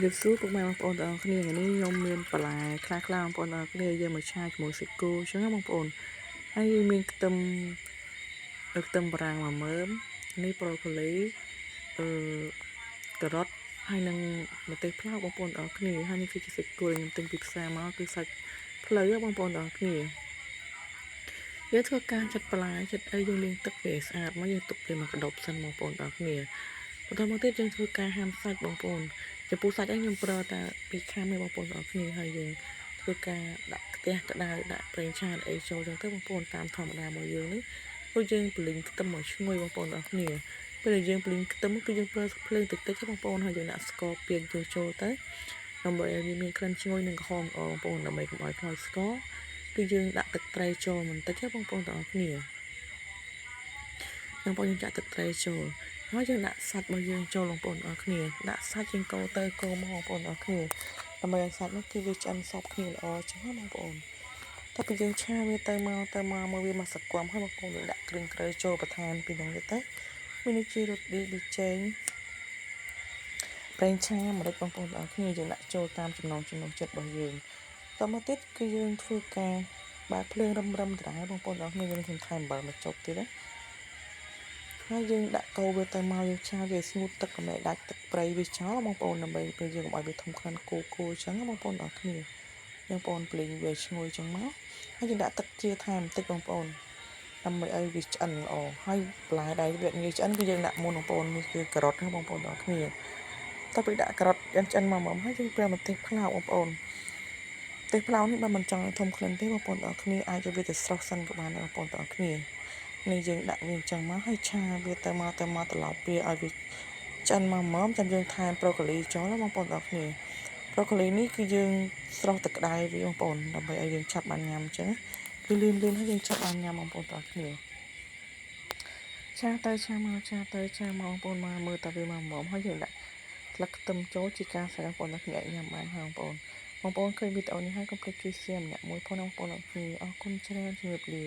ជំរាបសួរពុកម៉ែបងប្អូនទាំងអស់គ្នាថ្ងៃនេះខ្ញុំមានបន្លែខ្លះៗបងប្អូនទាំងអស់គ្នាយកមកឆាជាមួយសាច់គោអញ្ចឹងណាបងប្អូនហើយមានខ្ទឹមបារាំង1មើមនេះប្រូកូលីការ៉ុតហើយនិងម្ទេសផ្លោកបងប្អូនទាំងអស់គ្នាហើយនេះគឺជាសាច់គោខ្ញុំទិញពីផ្សារមកគឺសាច់ផ្លូវបងប្អូនទាំងអស់គ្នាយើងធ្វើការចាត់បន្លែចិត្តអីយើងលាងទឹកវាស្អាតមកយើងទុកវាមកកដប់សិនបងប្អូនទាំងអស់គ្នាបន្តមកទៀតយើងធ្វើការហាន់សាច់បងប្អូនចំពោះសាច់ខ្ញុំប្រើតែ2ខាំឯងបងប្អូនទាំងអស់គ្នាហើយយើងធ្វើការដាក់ខ្ទះក្តៅដាក់ប្រេងឆាអីចូលចឹងទៅបងប្អូនតាមធម្មតារបស់យើងនេះព្រោះយើងពលីងខ្ទឹមមកឈ្ងុយបងប្អូនទាំងអស់គ្នាពេលដែលយើងពលីងខ្ទឹមគឺយើងប្រើភ្លើងតិចៗបងប្អូនហើយយើងដាក់ស្ករពាងចូលទៅដើម្បីឲ្យវាមានក្លិនឈ្ងុយនិងក្រហមល្អបងប្អូនដើម្បីកុំឲ្យខ្លោចស្ករគឺយើងដាក់ទឹកត្រីចូលបន្តិចបងប្អូនទាំងអស់គ្នាបងប្អូនយើងចាក់ទឹកត្រីចូលហើយយើងដាក់សាច់របស់យើងចូលបងប្អូនទាំងអស់គ្នាដាក់សាច់យើងកូរទៅកូរមកបងប្អូនទាំងអស់គ្នាដើម្បីឲ្យសាច់នោះគឺវាឆ្អិនសព្វគ្នាល្អចឹងណាបងប្អូនតើពេលយើងឆាវាទៅមកមើលវាមកសកំហើយបងប្អូនយើងដាក់គ្រឿងក្រូចចូលបន្ថែមពីនោះទៅមានដូចជារ៉ូឌីប៊ីចេងប្រេងឆាម្រេចបងប្អូនទាំងអស់គ្នាយើងដាក់ចូលតាមចំណង់ចិត្តរបស់យើងតមកទៀតគឺយើងធ្វើការបើកភ្លើងរឹមដដែលបងប្អូនទាំងអស់គ្នាយើងនឹងថែមអំបិលមកចុកទៀតណាហើយយើងដាក់កូរវាទៅមកយើងឆាវាស្ងួតទឹកកុំឲ្យដាច់ទឹកប្រៃវាចោលបងប្អូនដើម្បីពេលយើងកុំឲ្យវាធំក្លិនគូអញ្ចឹងបងប្អូនទាំងអស់គ្នាបងប្អូនភ្លេងវាឈ្ងុយអញ្ចឹងមកហើយយើងដាក់ទឹកជាថែមបន្តិចបងប្អូនដើម្បីឲ្យវាឆ្អិនល្អហើយបន្លែដែលវាងាយឆ្អិនគឺយើងដាក់មុនបងប្អូននេះគឺការ៉ុតណាបងប្អូនទាំងអស់គ្នាតទៅដាក់ការ៉ុតឆ្អិនមកហើយយើងប្រើម្ទេសផ្លោកបងប្អូនម្ទេសផ្លោកនេះបើមិនចង់ឲ្យធំក្លិនទេបងប្អូនទាំងអស់គ្នាអាចឲ្យវាទៅស្រស់សិនក៏បានដែរបងប្អូនទាំងអស់គ្នានេះយើងដាក់វាអញ្ចឹងមកហើយឆាវាទៅមកត្រឡប់វាឲ្យវាឆ្អិនមកចាំយើងថែមប្រូកូលីចូលណាបងប្អូនទាំងអស់គ្នាប្រូកូលីនេះគឺយើងស្រុះទឹកក្តៅវាបងប្អូនដើម្បីឲ្យយើងឆាប់បានញ៉ាំអញ្ចឹងគឺលឿនហើយយើងឆាប់បានញ៉ាំបងប្អូនទាំងអស់គ្នាឆាទៅឆាមកបងប្អូនមកមើលតើវាមកហើយយើងដាក់ស្លឹកខ្ទឹមចូលជាការស្រែបងប្អូនទាំងគ្នាញ៉ាំបានហើយបងប្អូនឃើញវីដេអូនេះហើយកុំភ្លេចជួយ share ម្នាក់មួយផងបងប្អូនទាំងគ្នាអរគុណច្រើនជម្រាបលា